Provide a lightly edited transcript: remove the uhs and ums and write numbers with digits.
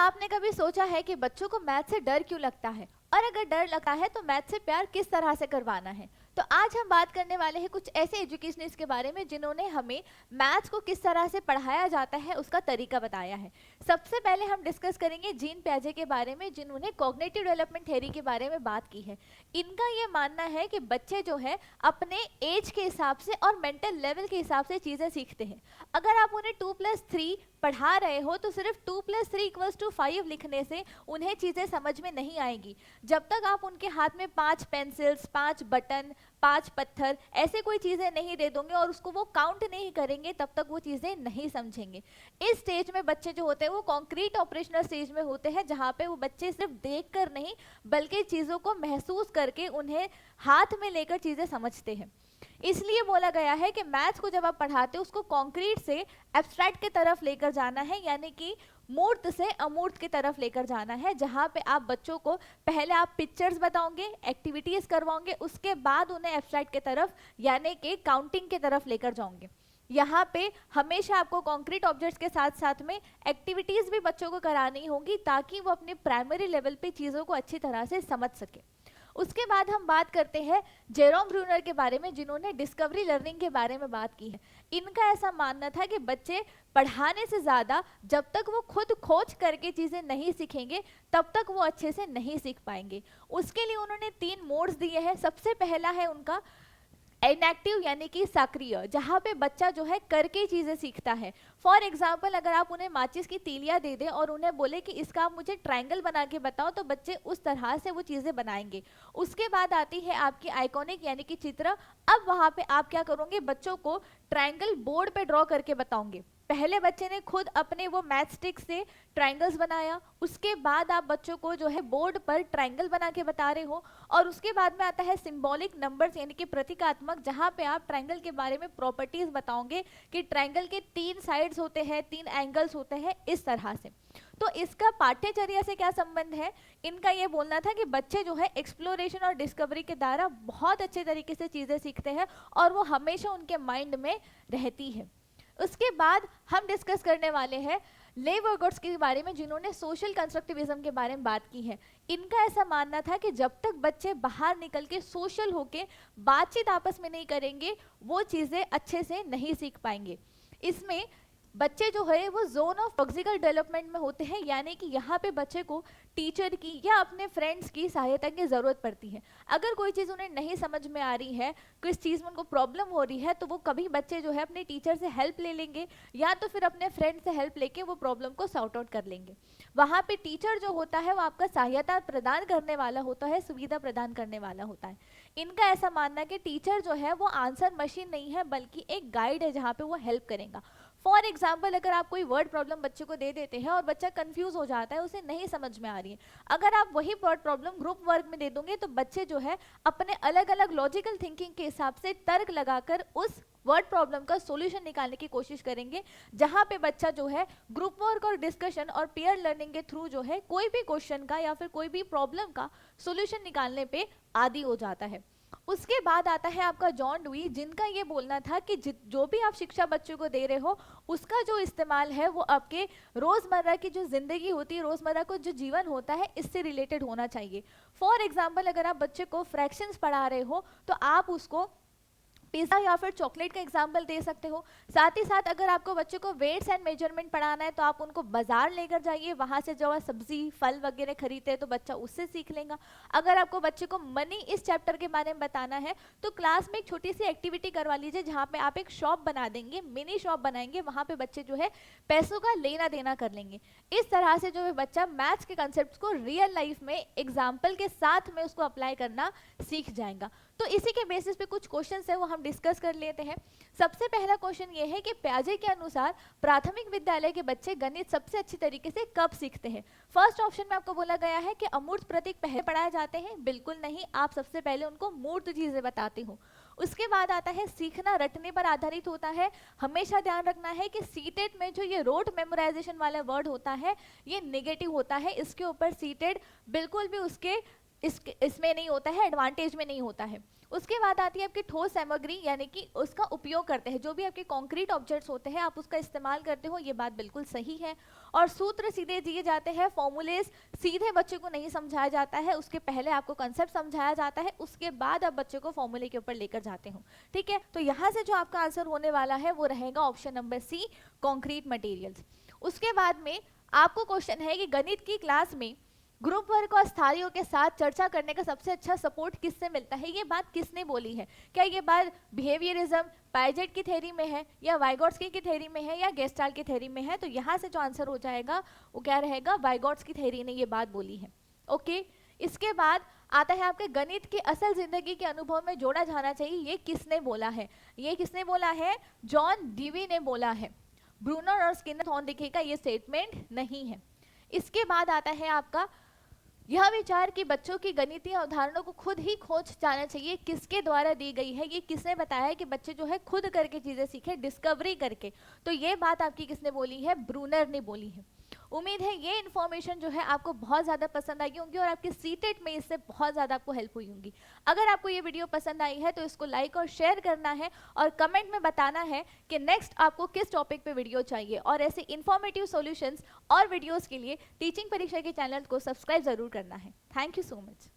आपने कभी सोचा है कि बच्चों को मैथ से डर क्यों लगता है, और अगर डर लगता है तो मैथ से प्यार किस तरह से करवाना है? तो आज हम बात करने वाले हैं कुछ ऐसे एजुकेशनिस्ट के बारे में जिन्होंने हमें मैथ्स को किस तरह से पढ़ाया जाता है उसका तरीका बताया है। सबसे पहले हम डिस्कस करेंगे जीन पियाजे के बारे में, जिन्होंने कॉग्निटिव डेवलपमेंट थ्योरी के बारे में बात की है। इनका ये मानना है कि बच्चे जो है अपने एज के हिसाब से और मेंटल लेवल के हिसाब से चीज़ें सीखते हैं। अगर आप उन्हें 2+3 पढ़ा रहे हो तो सिर्फ 2+3=5 लिखने से उन्हें चीज़ें समझ में नहीं आएंगी। जब तक आप उनके हाथ में 5 पेंसिल्स, 5 बटन, 5 पत्थर ऐसे कोई चीज़ें नहीं दे दोगे और उसको वो काउंट नहीं करेंगे, तब तक वो चीज़ें नहीं समझेंगे। इस स्टेज में बच्चे जो होते हैं वो कॉन्क्रीट ऑपरेशनल स्टेज में होते हैं, जहाँ पे वो बच्चे सिर्फ देख कर नहीं बल्कि चीज़ों को महसूस करके उन्हें हाथ में लेकर चीज़ें समझते हैं। इसलिए बोला गया है कि मैथ्स को जब आप पढ़ाते हो उसको कॉन्क्रीट से एब्स्ट्रैक्ट की तरफ लेकर जाना है, यानी कि मूर्त से अमूर्त की तरफ लेकर जाना है, जहाँ पे आप बच्चों को पहले आप पिक्चर्स बताओगे, एक्टिविटीज करवाओगे, उसके बाद उन्हें एब्स्ट्रैक्ट की तरफ यानी कि काउंटिंग की तरफ लेकर जाओगे। यहाँ पे हमेशा आपको कॉन्क्रीट ऑब्जेक्ट्स के साथ साथ में एक्टिविटीज भी बच्चों को करानी होगी, ताकि वो अपने प्राइमरी लेवल पे चीज़ों को अच्छी तरह से समझ सके। उसके बाद हम बात करते हैं जेरोम ब्रूनर के बारे में, जिन्होंने डिस्कवरी लर्निंग के बारे में बात की है। इनका ऐसा मानना था कि बच्चे पढ़ाने से ज़्यादा जब तक वो खुद खोज करके चीज़ें नहीं सीखेंगे तब तक वो अच्छे से नहीं सीख पाएंगे। उसके लिए उन्होंने 3 मोड्स दिए हैं। सबसे पहला है उनका इनएक्टिव यानी कि सक्रिय, जहाँ पे बच्चा जो है करके चीज़ें सीखता है। फॉर एग्जाम्पल, अगर आप उन्हें माचिस की तीलियाँ दे दें और उन्हें बोले कि इसका आप मुझे ट्रायंगल बना के बताओ, तो बच्चे उस तरह से वो चीज़ें बनाएंगे। उसके बाद आती है आपकी आइकॉनिक यानी कि चित्र। अब वहाँ पे आप क्या करोगे, बच्चों को ट्रायंगल बोर्ड पे ड्रॉ करके बताओगे। पहले बच्चे ने खुद अपने वो मैथ स्टिक से ट्रायंगल्स बनाया, उसके बाद आप बच्चों को जो है बोर्ड पर ट्रायंगल बना के बता रहे हो। और उसके बाद में आता है सिंबॉलिक नंबर्स यानी कि प्रतीकात्मक, जहाँ पे आप ट्रायंगल के बारे में प्रॉपर्टीज बताओगे कि ट्रायंगल के 3 साइड्स होते हैं, 3 एंगल्स होते हैं, इस तरह से। तो इसका पाठ्यचर्या से क्या संबंध है? इनका ये बोलना था कि बच्चे जो है एक्सप्लोरेशन और डिस्कवरी के द्वारा बहुत अच्छे तरीके से चीज़ें सीखते हैं और वो हमेशा उनके माइंड में रहती है। उसके बाद हम डिस्कस करने वाले हैं लेवर्गोट्स के बारे में, जिन्होंने सोशल कंस्ट्रक्टिविज्म के बारे में बात की है। इनका ऐसा मानना था कि जब तक बच्चे बाहर निकल के सोशल होके बातचीत आपस में नहीं करेंगे, वो चीज़ें अच्छे से नहीं सीख पाएंगे। इसमें बच्चे जो है वो जोन ऑफ लॉजिकल डेवलपमेंट में होते हैं, यानी कि यहाँ पे बच्चे को टीचर की या अपने फ्रेंड्स की सहायता की ज़रूरत पड़ती है। अगर कोई चीज़ उन्हें नहीं समझ में आ रही है, किस चीज़ में उनको प्रॉब्लम हो रही है, तो वो कभी बच्चे जो है अपने टीचर से हेल्प ले लेंगे या तो फिर अपने फ्रेंड से हेल्प लेके वो प्रॉब्लम को सॉर्ट आउट कर लेंगे। वहाँ पे टीचर जो होता है वो आपका सहायता प्रदान करने वाला होता है, सुविधा प्रदान करने वाला होता है। इनका ऐसा मानना है कि टीचर जो है वो आंसर मशीन नहीं है, बल्कि एक गाइड है जहाँ पे वो हेल्प करेगा। फॉर एग्जाम्पल, अगर आप कोई वर्ड प्रॉब्लम बच्चे को दे देते हैं और बच्चा कंफ्यूज हो जाता है, उसे नहीं समझ में आ रही है, अगर आप वही वर्ड प्रॉब्लम ग्रुप वर्क में दे दोगे तो बच्चे जो है अपने अलग अलग लॉजिकल थिंकिंग के हिसाब से तर्क लगाकर उस वर्ड प्रॉब्लम का सॉल्यूशन निकालने की कोशिश करेंगे। जहाँ पे बच्चा जो है ग्रुप वर्क और डिस्कशन और पीयर लर्निंग के थ्रू जो है कोई भी क्वेश्चन का या फिर कोई भी प्रॉब्लम का सॉल्यूशन निकालने पे आदी हो जाता है। उसके बाद आता है आपका जॉन डुई, जिनका ये बोलना था कि जो भी आप शिक्षा बच्चों को दे रहे हो उसका जो इस्तेमाल है वो आपके रोज़मर्रा की जो ज़िंदगी होती है, रोज़मर्रा को जो जीवन होता है, इससे रिलेटेड होना चाहिए। फॉर एग्जाम्पल, अगर आप बच्चे को फ्रैक्शंस पढ़ा रहे हो तो आप उसको पिज़्ज़ा या फिर चॉकलेट का एग्जाम्पल दे सकते हो। साथ ही साथ अगर आपको बच्चे को वेट्स एंड मेजरमेंट पढ़ाना है तो आप उनको बाजार लेकर जाइए, वहाँ से जो है सब्जी फल वगैरह खरीदते हैं तो बच्चा उससे सीख लेगा। अगर आपको बच्चे को मनी इस चैप्टर के बारे में बताना है तो क्लास में एक छोटी सी एक्टिविटी करवा लीजिए, जहाँ पे आप एक शॉप बना देंगे, मिनी शॉप बनाएंगे, वहाँ पे बच्चे जो है पैसों का लेना देना कर लेंगे। इस तरह से जो है बच्चा मैथ्स के कंसेप्ट को रियल लाइफ में एग्जाम्पल के साथ में उसको अप्लाई करना सीख जाएगा। तो इसी के बेसिस पे कुछ क्वेश्चंस है वो हम डिस्कस कर लेते हैं। सबसे पहला क्वेश्चन ये है कि पियाजे के अनुसार प्राथमिक विद्यालय के बच्चे गणित सबसे अच्छी तरीके से कब सीखते हैं? फर्स्ट ऑप्शन में आपको बोला गया है कि अमूर्त प्रतीक पहले पढ़ाए जाते हैं। बिल्कुल नहीं, आप सबसे पहले उनको मूर्त चीजें बताते हो। उसके बाद आता है सीखना रटने पर आधारित होता है। हमेशा ध्यान रखना है कि सीटेड में जो ये रोट मेमोराइजेशन वाला वर्ड होता है ये नेगेटिव होता है, इसके ऊपर सीटेड बिल्कुल भी उसके इसमें नहीं होता है, एडवांटेज में नहीं होता है। उसके बाद आती है आपकी ठोस सामग्री, यानी कि उसका उपयोग करते हैं, जो भी आपके कॉन्क्रीट ऑब्जेक्ट्स होते हैं आप उसका इस्तेमाल करते हो, ये बात बिल्कुल सही है। और सूत्र सीधे दिए जाते हैं, फॉर्मूलेस सीधे बच्चे को नहीं समझाया जाता है, उसके पहले आपको कंसेप्ट समझाया जाता है, उसके बाद आप बच्चे को फॉर्मूले के ऊपर लेकर जाते हो। ठीक है, तो यहाँ से जो आपका आंसर होने वाला है वो रहेगा option number C, concrete materials. उसके बाद में आपको क्वेश्चन है कि गणित की क्लास में ग्रुप वर्क और स्थायियों के साथ चर्चा करने का सबसे अच्छा सपोर्ट किससे मिलता है, ये बात किसने बोली है? क्या ये बात बिहेवियरिज्म, पाइजेट की थ्योरी में है, या वाइगॉट्स्की की थ्योरी में है, या गेस्टाल्ट की थ्योरी में है? तो यहाँ से जो आंसर हो जाएगा वो क्या रहेगा, वाइगॉट्स की थ्योरी ने ये बात बोली है। ओके, इसके बाद आता है आपके गणित की असल जिंदगी के अनुभव में जोड़ा जाना चाहिए, ये किसने बोला है? ये किसने बोला है? जॉन डीवी ने बोला है। ब्रूनर और स्किनर थॉर्नडिके का ये स्टेटमेंट नहीं है। इसके बाद आता है आपका यह विचार कि बच्चों की गणितीय अवधारणाओं को खुद ही खोज जाना चाहिए, किसके द्वारा दी गई है? ये किसने बताया है कि बच्चे जो है खुद करके चीजें सीखे, डिस्कवरी करके? तो ये बात आपकी किसने बोली है? ब्रूनर ने बोली है। उम्मीद है ये इन्फॉर्मेशन जो है आपको बहुत ज़्यादा पसंद आई होंगी और आपके सीटेट में इससे बहुत ज़्यादा आपको हेल्प हुई होंगी। अगर आपको ये वीडियो पसंद आई है तो इसको लाइक और शेयर करना है और कमेंट में बताना है कि नेक्स्ट आपको किस टॉपिक पे वीडियो चाहिए। और ऐसे इन्फॉर्मेटिव सॉल्यूशंस और वीडियोस के लिए टीचिंग परीक्षा के चैनल को सब्सक्राइब जरूर करना है। Thank you so much.